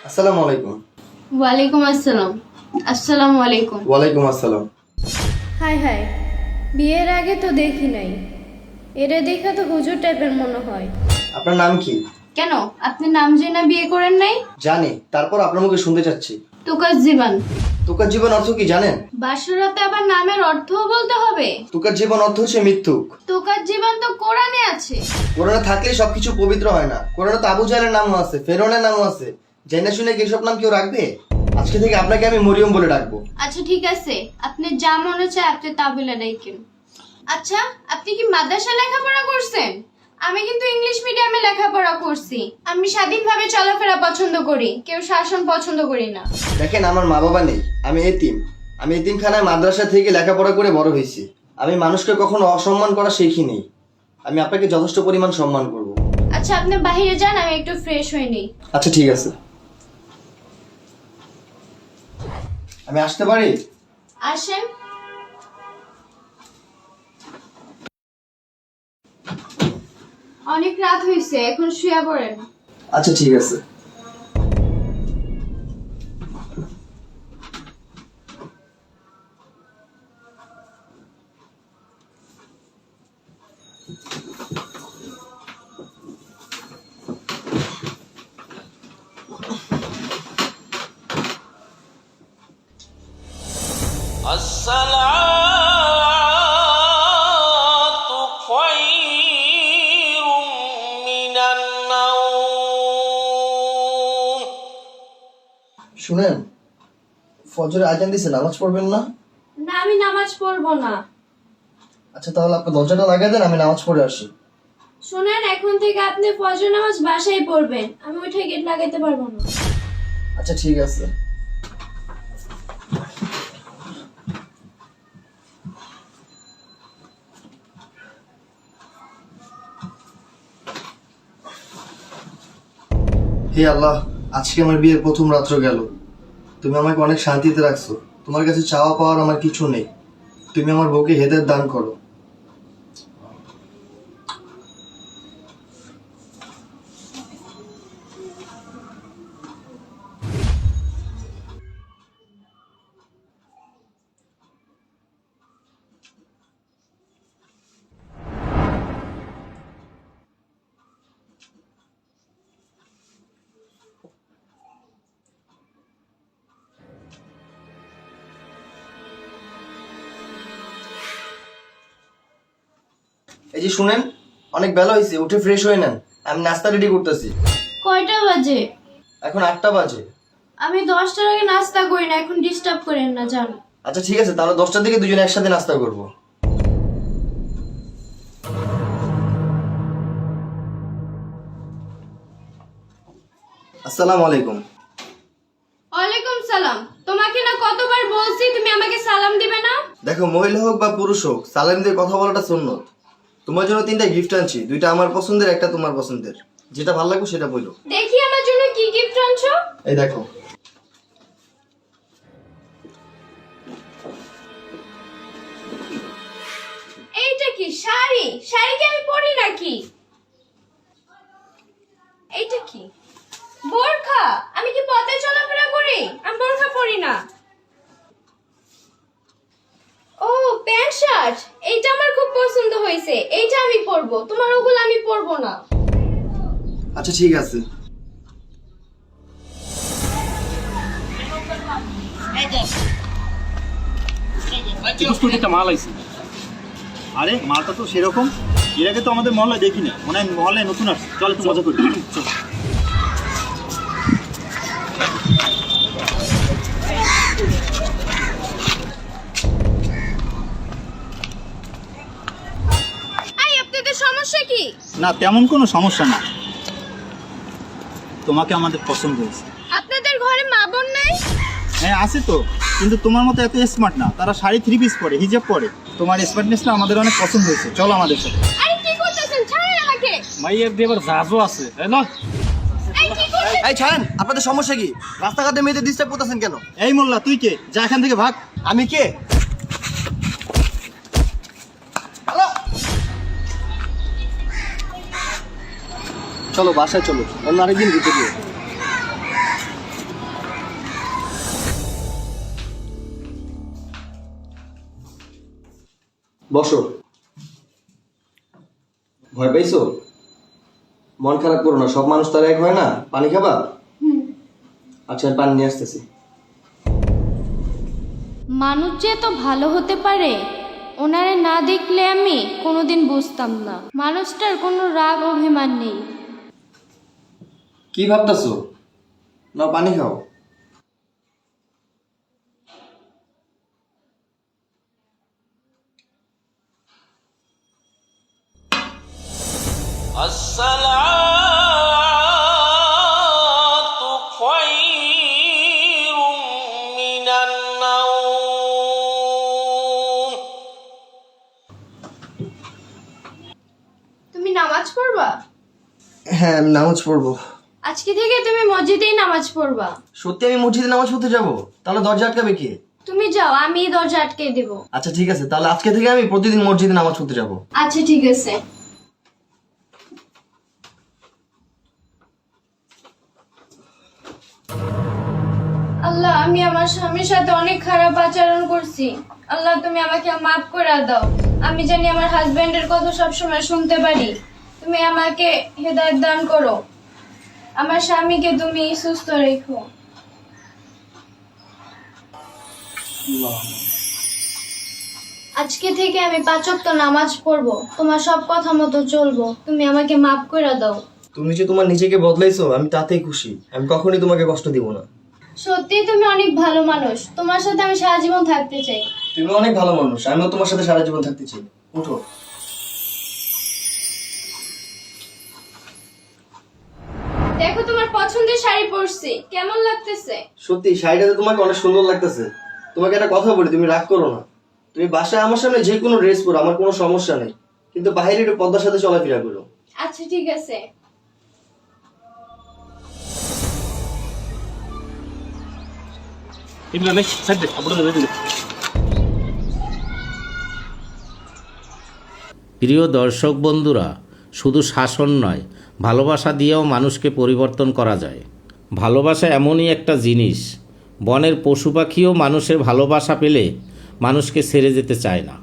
আসসালামু আলাইকুম। ওয়ালাইকুম আসসালাম। আসসালামু আলাইকুম। ওয়ালাইকুম আসসালাম। হাই হাই, বিয়ের আগে তো দেখি নাই, এরে দেখা তো হুজুর টাইপের মনে হয়। আপনার নাম কি? কেন আপনি নাম জেনে বিয়ে করেন নাই? জানি, তারপর আপনার মুখে শুনতে চাচ্ছি। তুকার জীবন। তুকার জীবন অর্থ কি জানেন? বাসরাতে আবার নামের অর্থও বলতে হবে? তুকার জীবন অর্থ হচ্ছে মিথ্যুক। তুকার জীবন তো কোরআনে আছে। কোরআনে থাকলে সবকিছু পবিত্র হয় না। কোরআনে তো আবু জাহেলের নামও আছে, ফেরৌনের নামও আছে। জেনে শুনে কি এসব নাম কেউ রাখবে? আজকে থেকে আপনাকে আমি মরিয়ম বলে ডাকবো। আচ্ছা ঠিক আছে, আপনি যা মনে চায় আপনি তা বলে ডাকেন। আচ্ছা, আপনি কি মাদ্রাসায় লেখাপড়া করছেন? আমি কিন্তু ইংলিশ মিডিয়ামে লেখাপড়া করছি। আমি স্বাধীনভাবে চলাফেরা পছন্দ করি, কেউ শাসন পছন্দ করি না। দেখেন, আমার মা বাবা নেই, আমি এতিম। আমি এতিমখানায় মাদ্রাসা থেকে লেখাপড়া করে বড় হয়েছি। আমি মানুষকে কখনো অসম্মান করা শিখিনি। আমি আপনাকে যথেষ্ট পরিমাণ সম্মান করব। আচ্ছা আপনি বাইরে যান, আমি একটু ফ্রেশ হয়ে নিই। আচ্ছা ঠিক আছে, আমি আসতে পারি? আসেন। অনেক রাত হয়েছে, এখন শুয়ে পড়েন। আচ্ছা ঠিক আছে। الصلاة خير من النوم শুনেন, ফজরে আজান দিছে, নামাজ পড়বেন না? না, আমি নামাজ পড়বো না। আচ্ছা তাহলে আপনি দরজাটা লাগাই দেন, আমি নামাজ পড়ে আসি। শুনেন, এখন থেকে আপনি ফজর নামাজ বাসায় পড়বেন, আমি উঠে গেট লাগাইতে পারবো না। আচ্ছা ঠিক আছে। হে আল্লাহ, আজকে আমার বিয়ের প্রথম রাত্র গেল। তুমি আমাকে অনেক শান্তিতে রাখছো। তোমার কাছে চাওয়া পাওয়ার আমার কিছু নেই। তুমি আমার বউকে হেদায়েত দান করো। এই যে শুনেন, অনেক বেলা হয়েছে, উঠে ফ্রেশ হয়ে নেন। আমি নাস্তা রেডি করতেছি। কয়টা বাজে? এখন 8টা বাজে। আমি 10টার আগে নাস্তা করি না, এখন ডিস্টার্ব করেন না, যান। আচ্ছা ঠিক আছে, তাহলে 10টার দিকে দুজনে একসাথে নাস্তা করব। আসসালামু আলাইকুম। ওয়ালাইকুম সালাম। তোমাকে না কতবার বলছি তুমি আমাকে সালাম দিবে না? দেখো, মহিলা হোক বা পুরুষ হোক, সালাম দিয়ে কথা বলাটা সুন্নত। তোমার জন্য 3টা গিফট আনছি, 2টা আমার পছন্দের, একটা তোমার পছন্দের। যেটা ভালো লাগবে সেটা বলো। দেখি আমার জন্য কি গিফট আনছো। এই দেখো। এইটা কি শাড়ি? শাড়ি কি আমি পরি নাকি? এইটা কি বোরখা? আমি কি পথে চলাফেরা করি? আমি বোরখা পরি না। ও প্যান্ট শার্ট, এইটা আমার খুব পছন্দ হয়েছে, এইটা আমি পরবো। তোমার ওগুলো আমি পরবো না। আচ্ছা ঠিক আছে। একটা মাল আইছে। আরে মালটা তো সেরকম, এর আগে তো আমাদের মহল্লায় দেখি না, মনে হয় মহল্লায় নতুন আসছে। চল একটু মজা করি, চল। এই আপনাদের সমস্যা কি? না তেমন কোনো সমস্যা না, তোমাকে আমাদের পছন্দ হয়েছে। আপনাদের ঘরে মা বোন নাই? হ্যাঁ আছে তো, কিন্তু তোমার মতো এত স্মার্ট না। তারা শাড়ি 3 পিস পরে, হিজাব পরে। তোমার স্মার্টনেসটা আমাদের অনেক পছন্দ হয়েছে, চলো আমাদের সাথে। আরে কি করতেছেন? ছাড়েন আমাকে। মাইয়ের দেবার জাজও আছে, তাই না? এই কি করতেছেন? এই ছাড়েন, আপনাদের সমস্যা কি? রাস্তাঘাটে মেয়েদের ডিস্টার্ব করতেছেন কেন? এই মোল্লা, তুই কে? যা এখান থেকে ভাগ। আমি কে? হ্যালো, চলো বাসায় চলো, অন্য আরেকদিন ঘুরতে গিয়ে। বসো। ভয় পাইছো? মন খারাপ করো না, সব মানুষ তার এক হয় না। পানি খাবা? আচ্ছা, আমি পানি নিয়ে আসতেছি। মানুষ যে এত ভালো হতে পারে, ওনারে না দেখলে আমি কোনোদিন বুঝতাম না। মানুষটার কোনো রাগ অভিমান নেই। কি ভাবতেছো? না, পানি খাও। الصلاة خير من النوم. তুমি নামাজ পড়বা? হ্যাঁ, আমি নামাজ পড়বো। আজকে থেকে তুমি মসজিদেই নামাজ পড়বা। সত্যি আমি মসজিদে নামাজ পড়তে যাবো? তাহলে দরজা আটকাবে কে? তুমি যাও, আমি এই দরজা আটকে দেব। আচ্ছা ঠিক আছে, তাহলে আজকে থেকে আমি প্রতিদিন মসজিদে নামাজ পড়তে যাবো। আচ্ছা ঠিক আছে। আল্লাহ, আমি আমার স্বামীর সাথে অনেক খারাপ আচরণ করছি। আল্লাহ, তুমি আমাকে মাফ করে দাও। আমি জানি আমার হাজবেন্ডের কথা সবসময় শুনতে পারি। তুমি আমাকে হেদায়েত দান করো। আমার স্বামীকে তুমি সুস্থ রেখো। আজকে থেকে আমি 5 ওয়াক্ত নামাজ পড়বো, তোমার সব কথা মতো চলবো। তুমি আমাকে মাফ করে দাও। তুমি যে তোমার নিজেকে বদলাইছো, আমি তাতেই খুশি। আমি কখনোই তোমাকে কষ্ট দিব না। সত্যি তুমি অনেক ভালো মানুষ। তোমার সাথে আমি সারা জীবন থাকতে চাই। তুমি অনেক ভালো মানুষ, আমিও তোমার সাথে সারা জীবন থাকতে চাই। উঠো। দেখো, তোমার পছন্দের শাড়ি পরছি, কেমন লাগতেছে? সত্যি শাড়িটাতে তোমাকে অনেক সুন্দর লাগতেছে। তোমাকে একটা কথা বলি, তুমি রাগ করো না। তুমি বাসায় আমার সামনে যে কোনো ড্রেস পরো, আমার কোনো সমস্যা নেই, কিন্তু বাইরে একটু পর্দার সাথে চলাফেরা করো। আচ্ছা ঠিক আছে। প্রিয় দর্শক বন্ধুরা, শুধু শাসন নয়, ভালোবাসা দিয়েও মানুষকে পরিবর্তন করা যায়। ভালোবাসা এমনই একটা জিনিস, বনের পশু পাখিও মানুষের ভালোবাসা পেলে মানুষকে ছেড়ে যেতে চায় না।